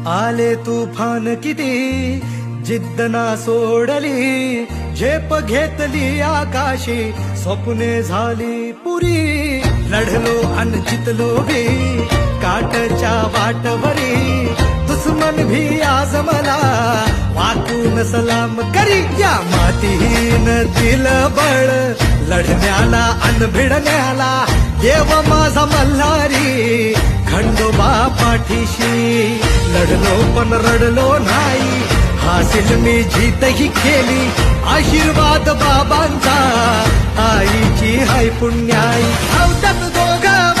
आले तुफान किती जिद्द ना सोडली, झेप घेतली आकाशी, स्वप्ने झाली पुरी. लढलो अन जितलो भी काटच्या वाटवरी, दुश्मन भी आज मला वाकून सलाम करी. या मातीहीन दिलं बळ लढण्याला अन भिडण्याला, देव माझा मल्हारी खंडोबा पाठीशी. लढलो पण रडलो नाही, हासिल मी जीतही केली, आशीर्वाद बाबांचा आईची हाय पुण्याई. अवतात दोघं